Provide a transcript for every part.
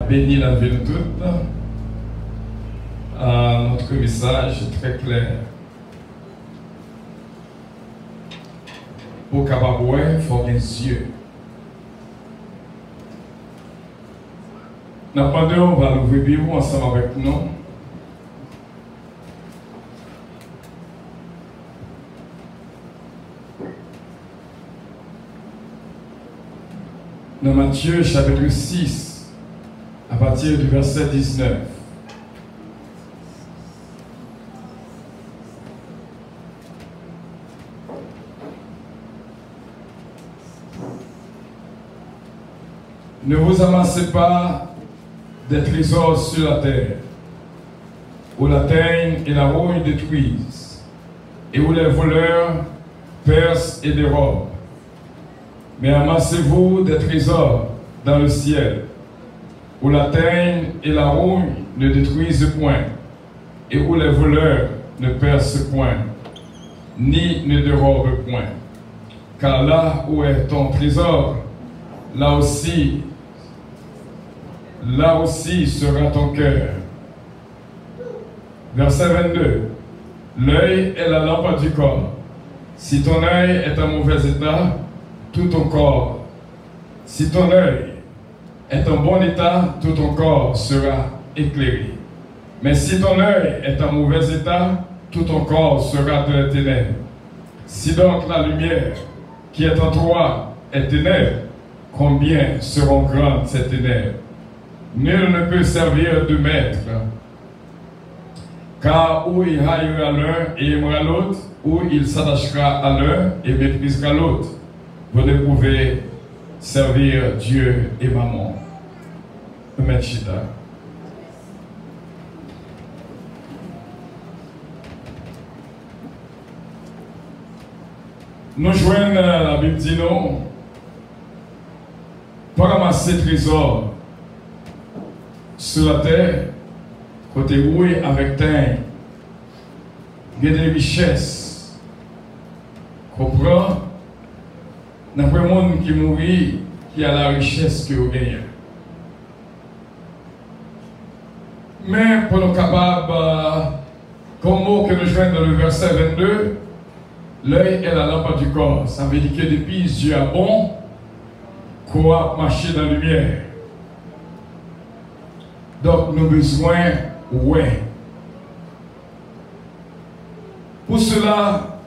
béni la ville toute. Notre message est très clair. Pour capable il faut des yeux. Nous on va l'ouvrir Bible ensemble avec nous. Dans Matthieu chapitre 6, à partir du verset 19. Ne vous amassez pas des trésors sur la terre, où la teigne et la rouille détruisent, et où les voleurs percent et dérobent. Mais amassez-vous des trésors dans le ciel, où la teigne et la rouille ne détruisent point, et où les voleurs ne percent point, ni ne dérobent point. Car là où est ton trésor, là aussi sera ton cœur. Verset 22. L'œil est la lampe du corps. Si ton œil est en mauvais état, tout ton corps. Si ton œil est en bon état, tout ton corps sera éclairé. Mais si ton œil est en mauvais état, tout ton corps sera de la ténèbres. Si donc la lumière qui est en toi est ténèbres, combien seront grandes ces ténèbres? Nul ne peut servir de maître, car ou il haïra l'un et aimera l'autre, ou il s'attachera à l'un et méprisera l'autre. Vous ne pouvez servir Dieu et maman. Mechita. Nous joignons la Bible dit non, pour ramasser trésors sur la terre, côté rouille avec teint, il y a des richesses. Comprends? N'importe le monde qui mourit, qui a la richesse que vous gagnez. Mais pour nous capables, comme mot que nous jouons dans le verset 22, l'œil est la lampe du corps. Ça veut dire que depuis Dieu a bon, qu'on a marché dans la lumière. Donc nous avons besoin, ouais. Pour cela,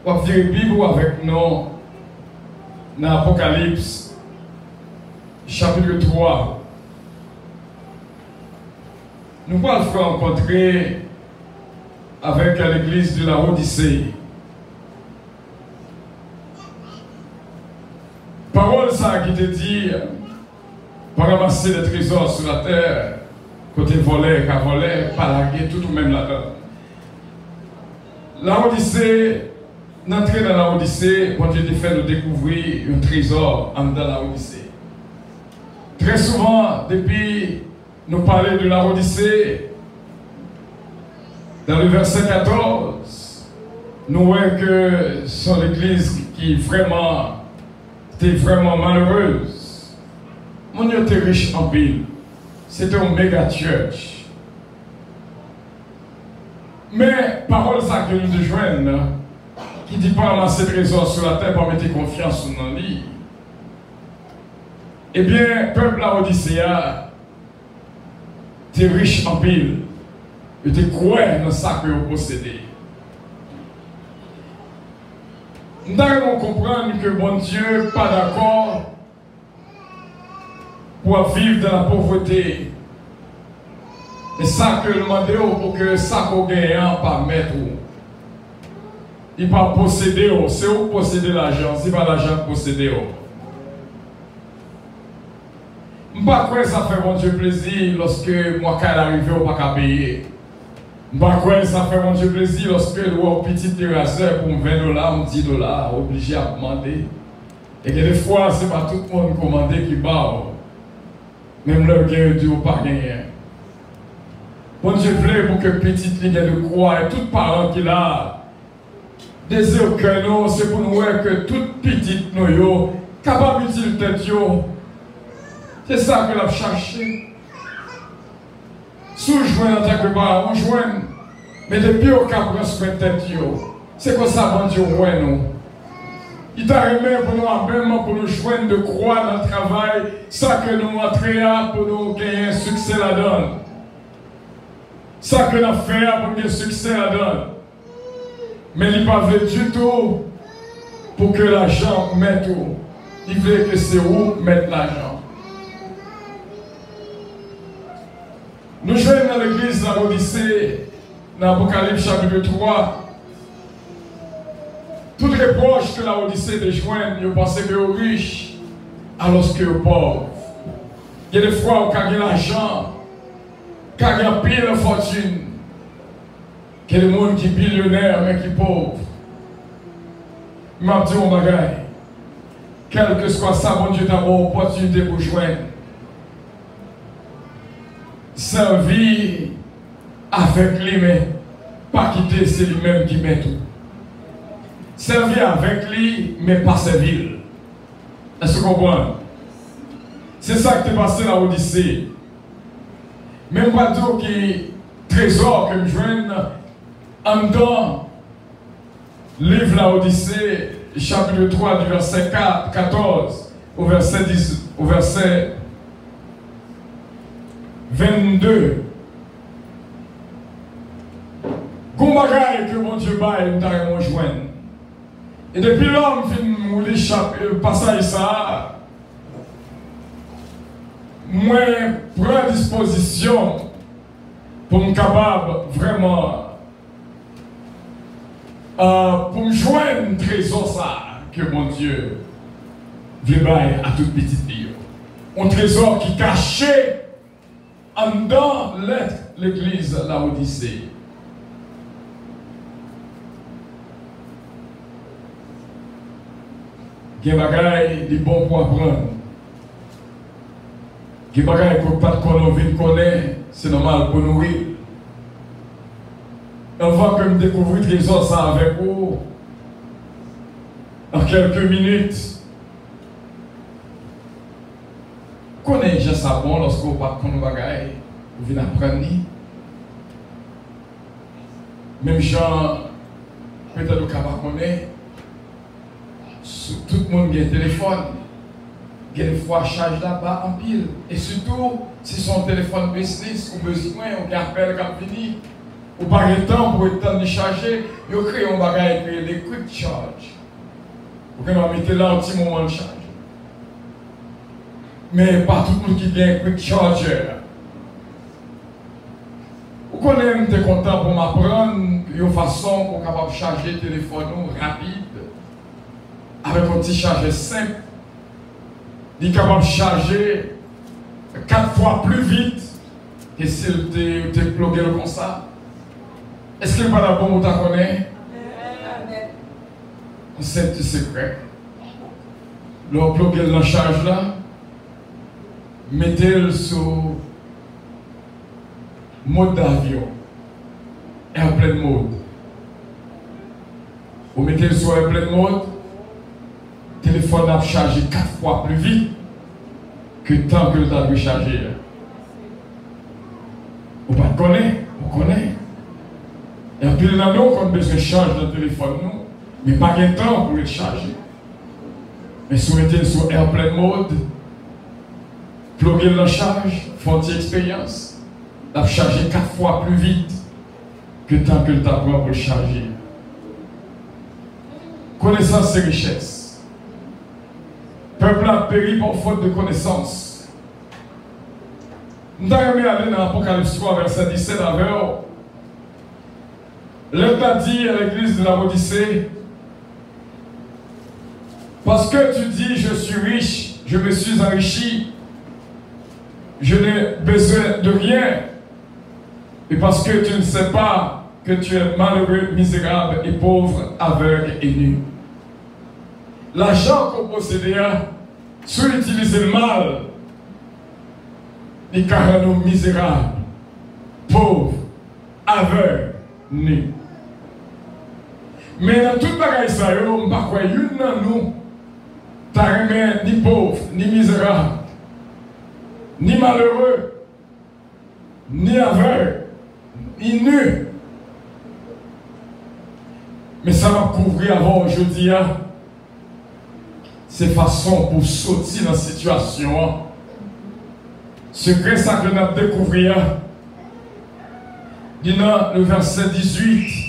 on va faire la Bible avec nous dans l'Apocalypse, chapitre 3. Nous allons faire rencontrer avec l'église de la Odyssée. Parole ça qui te dit, pour ramasser des trésors sur la terre, côté volet, qu'à voler, pas larguer, tout ou même là-dedans. La Odyssée, l'entrée dans la Odyssée, quand Dieu te fait nous découvrir un trésor en dans la Odyssée. Très souvent, depuis nous parler de la Odyssée, dans le verset 14, nous voyons que c'est l'église qui était vraiment malheureuse. Mon Dieu était riche en ville. C'était un méga church. Mais, parole ça que nous joignons, qui dit pas ramasser trésors sur la terre pour mettre confiance dans lui. Eh bien, peuple la Odyssée, tu es riche en pile. Et tu crois dans ça que vous possédez. Nous devons comprendre que mon Dieu n'est pas d'accord pour vivre dans la pauvreté. Et ça que nous demandons pour que ça qu'on gagne pas mettre. Il ne pas posséder, c'est où posséder l'argent, c'est pas l'argent posséder. Je ne sais pas quoi ça fait mon Dieu plaisir lorsque moi quand arrive au pas payer. Je ne sais pas quoi ça fait mon Dieu plaisir lorsque je vois un petit terrasseur pour $20, $10, obligé à demander. Et que des fois, ce n'est pas tout le monde commandé qui bat. Même leur gain du pas gagné. Mon Dieu plaît pour que petite ligne de croix et tout parent qui l'a désir que nous, c'est pour nous voir que toute petite nous, capable d'utiliser tête, c'est ça que l'a cherché. Sous joint en tant que parent, on joint. Mais depuis au cap, on se fait tête. C'est comme ça, bon Dieu, ouais, nous. Il t'a remis pour nous, même pour nous joindre de croix dans le travail, ça que nous entrons pour nous gagner un succès là-dedans. Ça que nous faisons pour gagner un succès là-dedans. Mais il n'est pas fait du tout pour que l'argent mette où. Il veut que c'est où mettre l'argent. Nous jouons dans l'église de la Odyssée, dans l'Apocalypse chapitre 3. Toute reproche que la Odyssée de joindre, ils pensaient que vous riches, alors que vous pauvres. Il y a des fois où vous avez l'argent, vous avez pile de fortune, qu'il y a des gens qui sont millionnaires mais qui sont pauvres. Je vais dire un bagage. Quel que soit ça, mon Dieu, t'as une opportunité pour joindre. Servir avec lui, mais pas quitter, c'est lui-même qui met tout. Servir avec lui, mais pas servir. Est-ce que vous comprenez? C'est ça qui est passé dans l'Odyssée. Même pas tout qui trésor que je joigne en dedans, livre la Odyssée, chapitre 3, du verset 14 au verset 10, au verset 22. Gombagaï que mon Dieu baille, nous t'avons joindre. Et depuis l'homme fin le passage ça, moi prends disposition pour me capable vraiment pour me joindre trésor ça que mon Dieu veut bailler à toute petite vie. Un trésor qui caché en dedans l'église la Odyssée. Il y a des bagailles qui sont bons pour apprendre. Il y a des bagailles que pas de connaître, c'est normal pour nourrir. Avant que je découvre le trésor ça avec vous, en quelques minutes, connaissez déjà ça bon lorsque vous ne connaissez pas de bagailles, vous venez apprendre. Même gens, peut-être que vous ne connaissez pas. Tout le monde a un téléphone. Il y a des fois charge là-bas en pile. Et surtout, si son téléphone business ou besoin, on a un appel qui fini, ou pas le temps pour le temps de charger, il crée un bagage qui est des quick charge. Vous pouvez mettre là un petit moment de charge. Mais pas tout le monde qui a un quick charger. Vous connaissez, je suis content pour m'apprendre une façon pour capable charger le téléphone rapide. Avec un petit chargeur simple, il est capable de charger 4 fois plus vite que s'il te plugué comme ça. Est-ce qu'il n'est pas d'abord où tu connais? C'est un secret. Le plugué dans la charge là, mettez-le sur mode d'avion, airplane mode. Vous mettez-le sur airplane mode. Le téléphone a chargé 4 fois plus vite que le temps que le temps de charger. Vous ne connaissez pas, vous connaissez. Et puis, nous avons besoin de charger le téléphone, mais pas de temps pour le charger. Mais si vous mettez sur airplane mode, pluguez la charge, font une expérience, la charger 4 fois plus vite que le temps que le temps prend pour le charger. Connaissance, c'est richesse. Le peuple a péri par faute de connaissance. Nous avons aller dans l'Apocalypse 3, verset 17 à 20. L'État a dit à l'église de la Odyssée, parce que tu dis, je suis riche, je me suis enrichi, je n'ai besoin de rien, et parce que tu ne sais pas que tu es malheureux, misérable et pauvre, aveugle et nu. L'argent qu'on possédait, si on utilise le mal, il rend nous misérables, pauvres, aveugles, nus. Mais dans toute bagaille ça, on ne peut pas croire une dans nous, t'as ni pauvre, ni misérable, ni malheureux, ni aveugle, ni nu. Mais ça m'a couvert avant aujourd'hui. C'est façon pour sortir dans la situation. Secret ça que nous avons découvert. Dans le verset 18.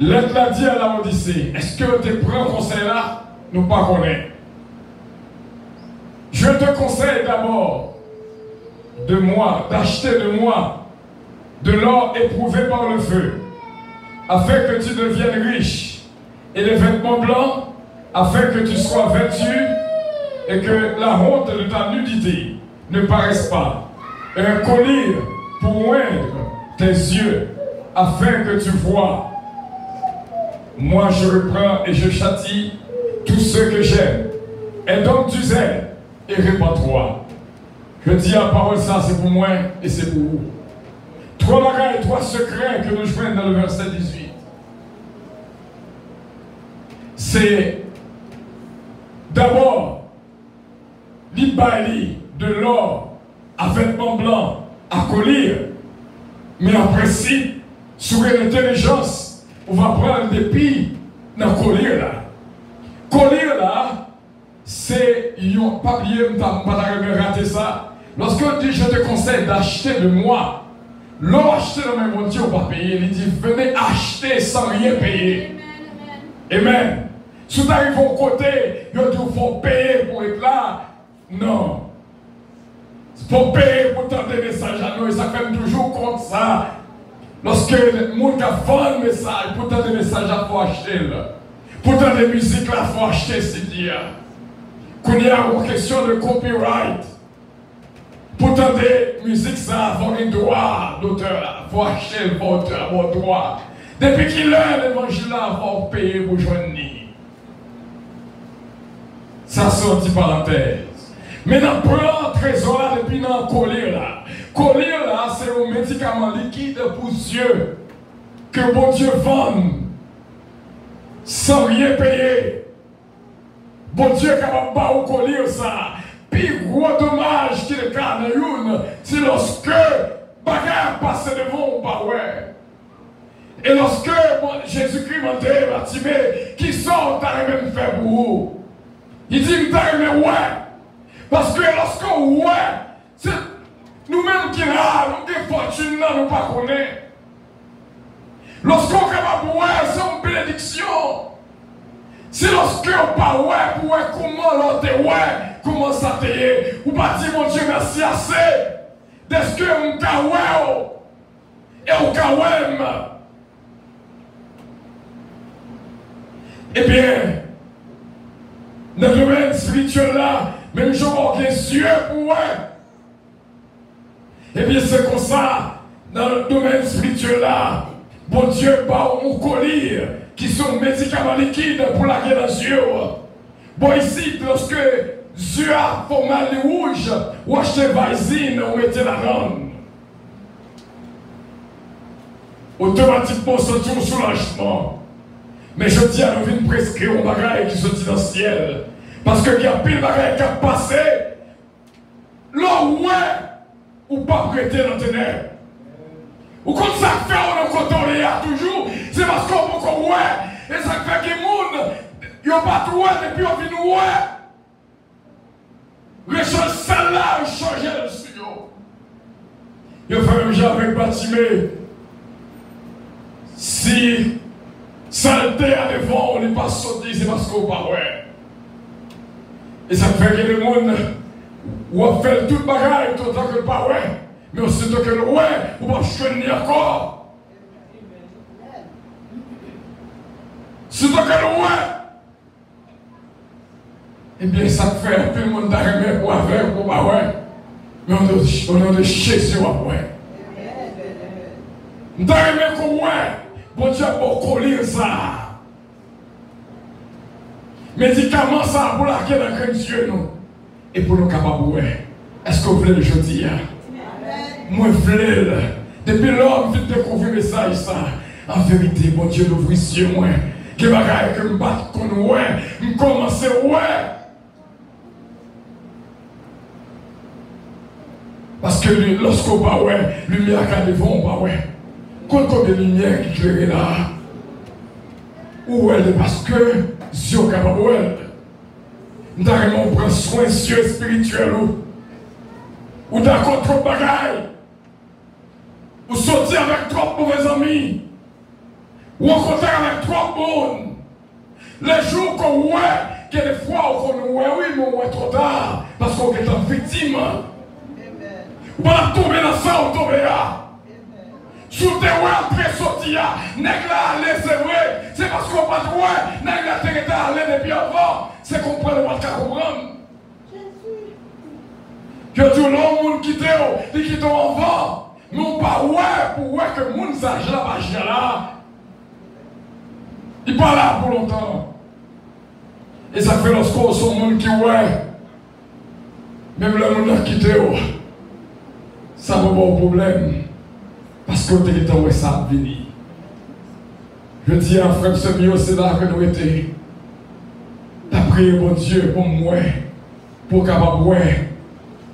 L'être l'a dit à la Odyssée. Est-ce que tu prends conseil là? Nous pas connaître. Je te conseille d'abord de moi, d'acheter de moi de l'or éprouvé par le feu, afin que tu deviennes riche, et les vêtements blancs, afin que tu sois vêtu, et que la honte de ta nudité ne paraisse pas. Et un collier pour oindre tes yeux, afin que tu vois. Moi je reprends et je châtie tous ceux que j'aime. Et donc tu zèle et répands-toi. Je dis la parole, ça c'est pour moi et c'est pour vous. Trois bagailles, trois secrets que nous joignons dans le verset 18. C'est d'abord l'ibali de l'or à vêtements blancs à collier, mais en principe, sur l'intelligence, on va prendre des billes dans le collier là. Collier là, c'est, pas oublier, pas rater ça. Lorsque on dit je te conseille d'acheter de moi, l'or acheté dans mes montiers, on va pas payer. Il dit venez acheter sans rien payer. Amen. Si tu arrives au côté, il faut payer pour être là. Non. Il faut payer pour tenter des messages à nous. Et ça fait toujours comme ça. Lorsque le monde a vendu un message, pour tenter des messages, il faut acheter. Pour tenter des musiques, il faut acheter, c'est dire. Quand il y a une question de copyright, pour tenter des musiques, ça faut un droit d'auteur. Il faut acheter le auteur, bon droit. Depuis qu'il a l'évangile, il faut payer pour joindre. Ça sorti parenthèse. Maintenant, prends le trésor là depuis dans le collier là. Collier là, c'est un médicament liquide pour yeux que bon Dieu vend sans rien payer. Bon Dieu est capable de battre au collier ça. Puis gros dommage qu'il est cas dans une, c'est lorsque bagarre passe devant, bah ouais. Et lorsque Jésus-Christ m'a dit, Bartimée, qui sort, t'as même fait pour vous. Il dit, mais ouais. Parce que lorsque ouais, c'est nous-mêmes qui là, nous qui fortune là, nous ne pas connaissons. Lorsqu'on est capable ouais, c'est une bénédiction. C'est lorsque on pas ouais, pour ouais, comment l'autre ouais, comment ça t'est. Ou pas dire, mon Dieu, merci assez. Est-ce que on ka ouais, et on ka ouais. Eh bien, dans le domaine spirituel là, même je vois bien yeux pour eux. Et bien c'est comme ça, dans le domaine spirituel là, bon Dieu bat un collier qui sont médicaments liquides pour la guerre dans les yeux. Bon ici, lorsque yeux a format rouge, ou acheter vaisine, ou mettez la rame. Automatiquement, c'est un soulagement. Mais je dis à nous venir prescrire un bagage qui sortit dans le ciel. Parce que il y a pile bagage qui a passé. Là où ou pas prêter dans les ténèbres. Ou comme ça fait on a contrôlé toujours, c'est parce qu'on peut qu'on ouais. Et ça fait que les gens, ils n'ont pas tout et puis on vient ouais. Les choses celles-là ont changé le studio. Il a fait même genre avec Bartimée. Si saleté à devant, on n'est pas sauté, c'est parce qu'on pas ouais. Et ça fait que le monde, on fait tout bagaille, tout le temps que le pas ouais. Mais aussitôt que le ouais, on va choisir encore. Aussitôt que le ouais, eh bien ça fait un peu le monde d'arriver pour avec, pour pas ouais. Mais on a de Jésus à ouais. On d'arriver pour ouais. Bon Dieu pour coller ça. Médicaments ça pour la guerre dans le Dieu nous. Et pour nous capables ouais. Est-ce que vous voulez le jeudi? Moi je voulais. Depuis l'homme vite découvrir le message ça. En vérité, bon Dieu l'ouvre les yeux moi. Que bagaille que me batte qu'on ouais. Me commencer ouais. Parce que lorsqu'on va, ouais, lumière qui est devant, on va, ouais. Quand de lumière qui éclaire là, ou elle, parce que Dieu est capable, nous avons pris soin de Dieu spirituel, ou d'accord trop de bagailles, ou sortir avec trop de mauvais amis, ou rencontrer avec trop de monde. Les jours qu'on voit, que des fois on voit, oui, mais on voit trop tard, parce qu'on est en victime. Ou pas tomber dans ça, on tombe là. Sous tes ouais, après sortir, nèg là aller, c'est vrai, c'est parce qu'on pas de ouais, nèg là t'es allé depuis avant, c'est qu'on prend le droit de comprendre. Que tout le monde quitte, il quitte avant, mais on pas ouais pour ouais que le monde s'agit là, pas là. Il pas là pour longtemps. Et ça fait lorsqu'on son monde qui ouais, même le monde a quitté, ça va pas de problème. Parce que tu es où ça a venu. Je dis à frère Semio, c'est là que nous étions. Tu as prié mon Dieu pour moi, pour capable ouais.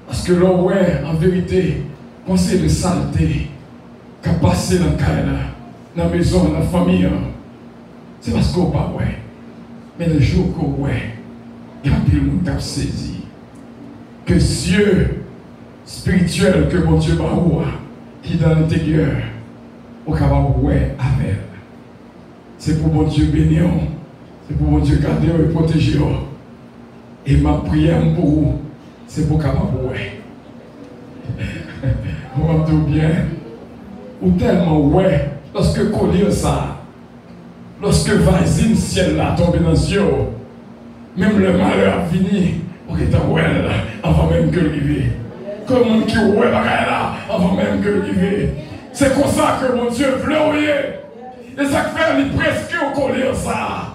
Parce que là, ouais, en vérité, pensez de saleté qui a passé dans le cas, dans la maison, dans la famille. C'est parce qu'on pas ouais. Mais le jour qu'on ouais, il y a plus de monde qui a saisi. Que Dieu spirituel, que mon Dieu va voir, qui est dans l'intérieur, au capable ouais avec. C'est pour mon Dieu bénir, c'est pour mon Dieu garder et protéger. Et ma prière pour vous, c'est pour capable ouais. On va tout bien. Ou tellement ouais, lorsque collier ça, lorsque vasine ciel là tombe dans les yeux, même le malheur fini, on est en ouais là, avant même que l'arrivée. Comme le monde qui ouais là, avant même que l'arrivée. C'est comme ça que mon Dieu veut. Et ça fait les presque au collier ça.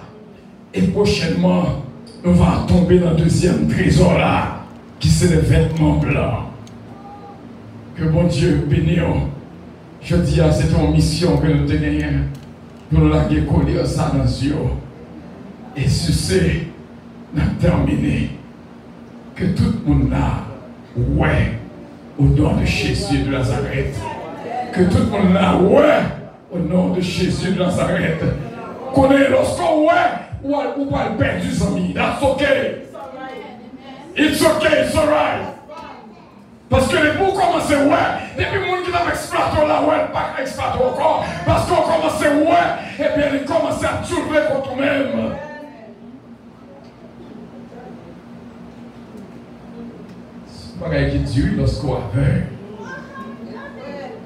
Et prochainement, nous allons tomber dans le deuxième trésor là, qui c'est les vêtements blancs. Que mon Dieu bénisse. Je dis à c'est une mission que nous tenons. Nous l'avons collier ça dans les yeux. Et ceci, nous avons terminé. Que tout le monde là, ouais, au nom de Jésus de Nazareth. Que tout le monde là, ouais, au nom de Jésus de Nazareth. Connaît lorsqu'on ouais, ou pas perdre du ami. That's okay. It's okay, it's alright. Parce que les bouts commencent ouais, depuis le monde qui n'a pas exploité là, ouais, pas exploité encore. Parce qu'on commence ouais, et bien ils commencent à soulever contre nous-mêmes. C'est pas qui dit lorsqu'on aveugle.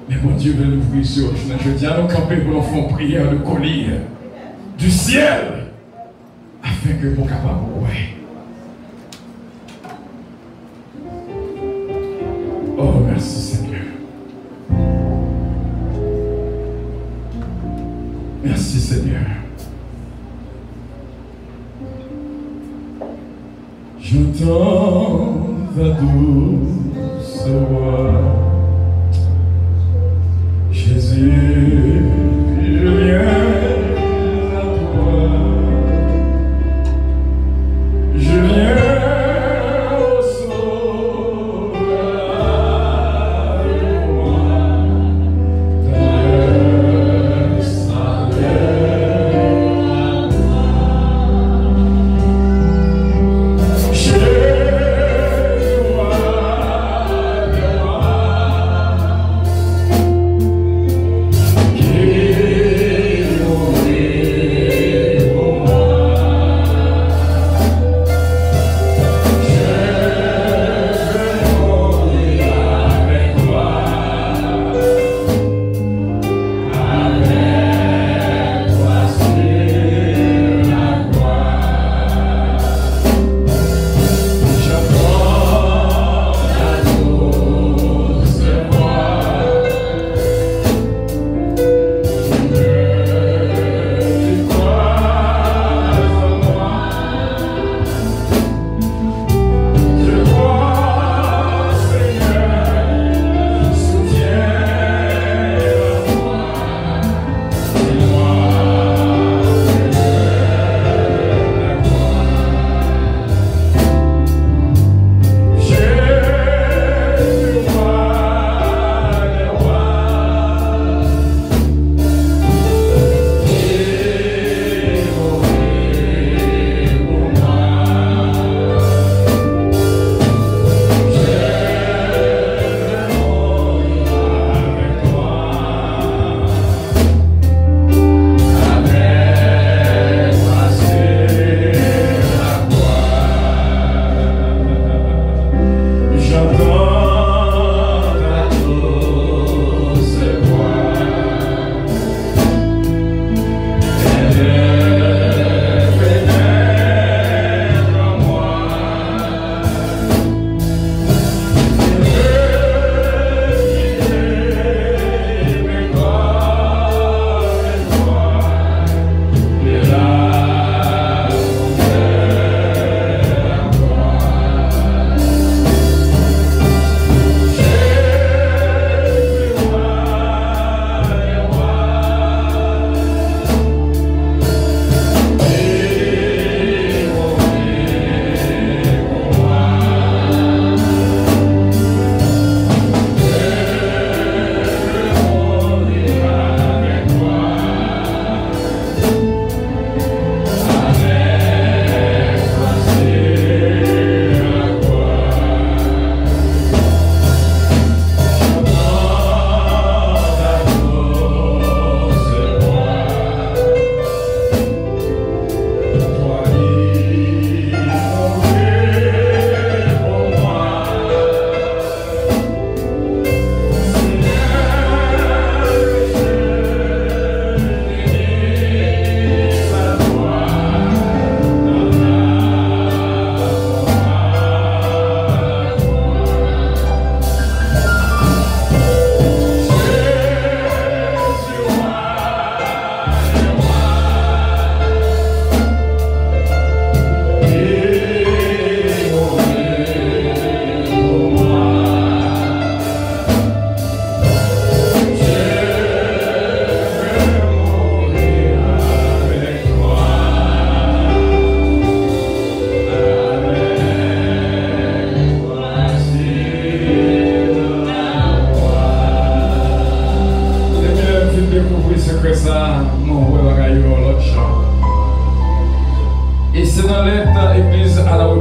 Mais mon Dieu veut nous ouvrir sur le chemin. Je dis à nous camper pour nous faire prière de collier du ciel afin que nous capables ouais. Oh, merci Seigneur. Merci Seigneur. J'entends ta douce voix. Jésus, je viens à toi. Je viens.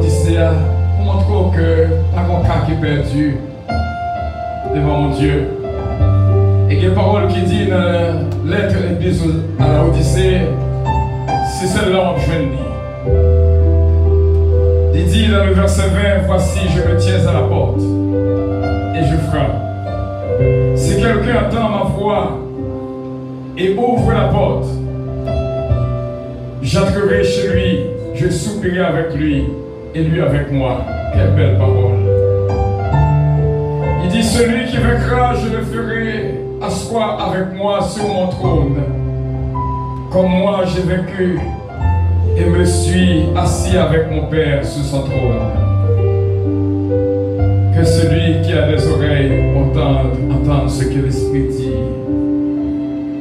l'Odyssée pour montrer que pas un cas qui est perdu devant mon Dieu. Et qu'il y a une parole qui dit dans la lettre de l'Église à la Odyssée, c'est celle-là que je viens de dire. Il dit dans le verset 20, voici, je me tiens à la porte et je frappe. Si quelqu'un entend ma voix et ouvre la porte, j'entrerai chez lui, je soupirai avec lui et lui avec moi. Quelle belle parole. Il dit, celui qui vaincra, je le ferai asseoir avec moi sur mon trône, comme moi j'ai vaincu et me suis assis avec mon Père sur son trône. Que celui qui a des oreilles entende ce que l'Esprit dit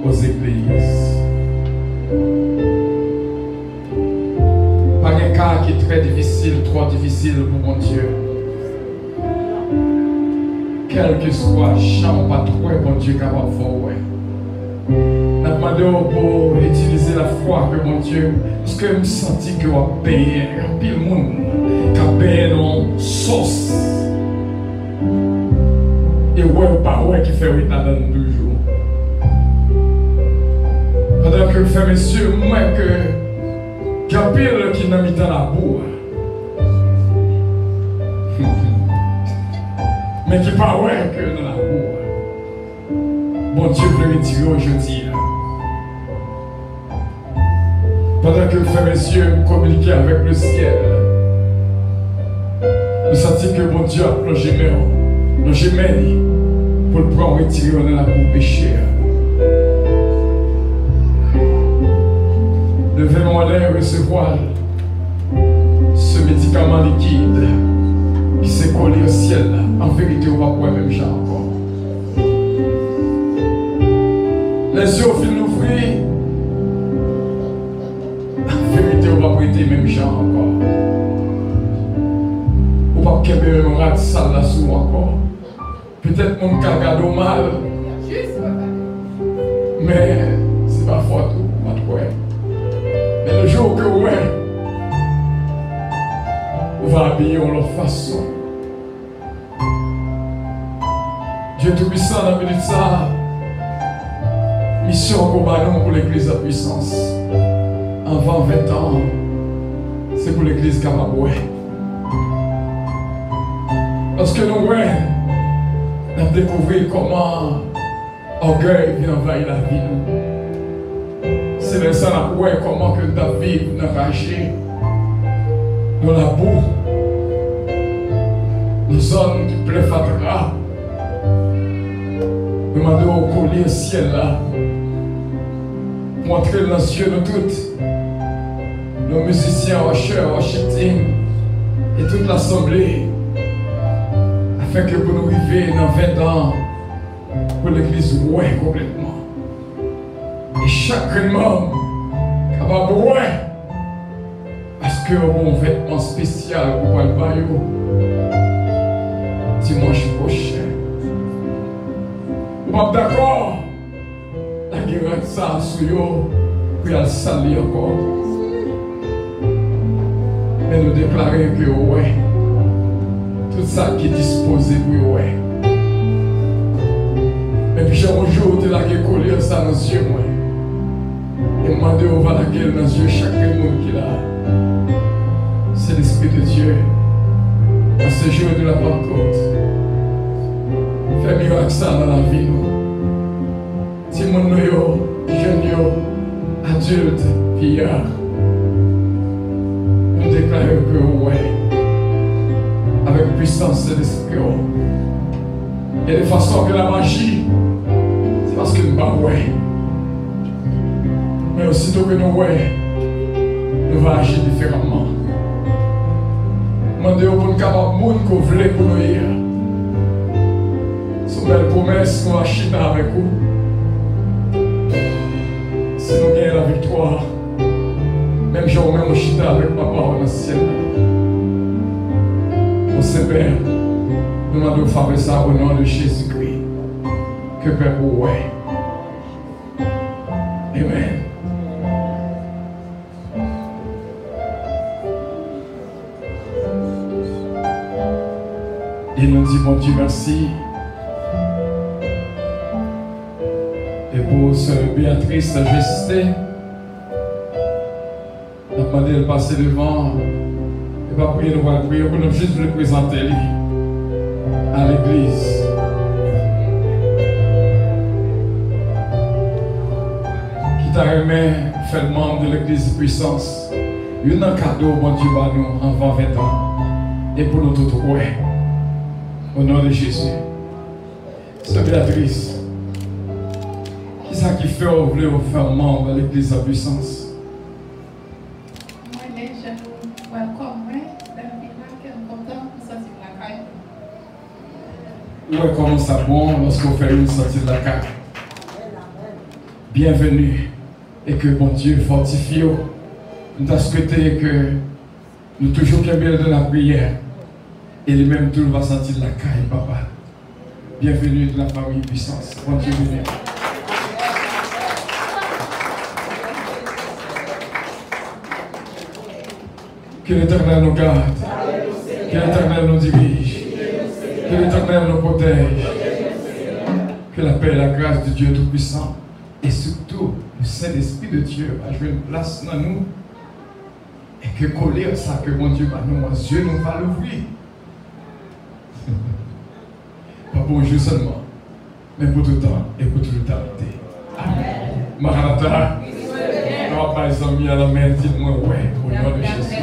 aux églises. Pas un cas qui est très difficile, trop difficile pour mon Dieu. Quel que soit le champ, pas trop, mon Dieu, capable de faire, ouais. Nous demandons pour utiliser la foi que mon Dieu, parce que je me sens que je vais payer, il y a le monde qui a payé dans sauce. Et ouais ou pas ouais qui fait oui dans toujours. Pendant que frères messieurs, moi que qu'il y a pile qui n'a mis dans la boue. Mais qui pas ouais que dans la boue. Bon Dieu veut retirer aujourd'hui. Pendant que frères messieurs communiquent avec le ciel, nous sentons que mon Dieu a plongé nos gemelles pour le prendre retirer dans la boue péché. Levez-moi en l'air et recevoir ce médicament liquide qui s'est collé au ciel. En vérité, on va pouvoir même genre encore. Les yeux au fil d'ouvrir. En vérité, on va prêter même genre encore. On va pas qu'aimer un rat sale là sous encore. Peut-être mon caca mal. Mais c'est pas fort tout, pas trop. Mais le jour que ouais, on va habiller en leur façon. Dieu Tout-Puissant, dans la minute ça, mission combattant pour l'église de puissance. Avant 20 ans, c'est pour l'église Kamaboué. Parce que nous, ouais, on a découvert comment l'orgueil vient envahir la vie. C'est là ça, on a vu comment que David n'a ragé dans la boue, dans la zone du Pléphatra. Nous demandons au collier ciel là, montrer dans les yeux de toutes, nos musiciens, Washer, Washington et toute l'assemblée, afin que pour nous arriver dans 20 ans, pour l'église ouais complètement. Et chaque membre capable ouais, parce que on a un vêtement spécial pour le baillot dimanche prochain. Vous êtes d'accord? La guerre de ça sur vous pour le salir encore. Mais nous déclarer que ouais, tout ça qui est disposé pour ouais. Et puis j'ai un jour de la guerre collée ça dans les yeux moi. Et demander on va la guerre dans les yeux chaque monde qui l'a. C'est l'Esprit de Dieu. À ce jour de la Pentecôte. Fais miracle ça dans la vie. Si mon noyau, jeune, adulte, vieillard, on déclare que ouais, avec puissance de l'Esprit. Il y a des façons que la magie, c'est parce que nous ne pas ouais. Mais aussitôt que nous ouais, nous allons agir différemment. Demandez au bon capable monde qu'on voulait pour nous hier. C'est une belle promesse qu'on va chiner avec vous. Si nous gagnons la victoire, même si on même chita avec papa dans le ciel. On Saint-Père, nous demandons de faire ça au nom de Jésus-Christ. Que Père pour ouais. Amen. Et nous disons, bon Dieu, merci. Et pour ce Béatrice, j'ai insisté. On a demandé de passer devant. Et pas prier, nous allons prier. Pour nous juste le présenter à l'église. Qui t'a aimé faire membre de l'église de puissance. Il y a un cadeau, bon Dieu, à nous, en 20 ans. Et pour nous tous, ouais. Au nom de Jésus. C'est Béatrice. Qui ça qui fait ouvrir au faire membre de l'église de puissance? Moi, les gens nous welcome, content de sortir de la caille. Ouais, comment ça bon lorsqu'on fait une sortie de la caille? Bienvenue. Et que bon Dieu fortifie. Nous avons souhaité que nous toujours bien de la prière. Et lui-même tout va sentir la caille, papa. Bienvenue de la famille puissance. Bon Dieu béni. Que l'Éternel nous garde. Que l'Éternel nous dirige. Que l'Éternel nous protège. Que la paix et la grâce de Dieu Tout-Puissant et surtout le Saint-Esprit de Dieu va jouer une place dans nous. Et que coller ça que mon Dieu va nous, Dieu nous va l'ouvrir. Pas pour un jour seulement, mais pour tout le temps et pour toute l'éternité. Amen. Maranatha. Non, pas les amis à la main, dites-moi ouais, au nom de Jésus.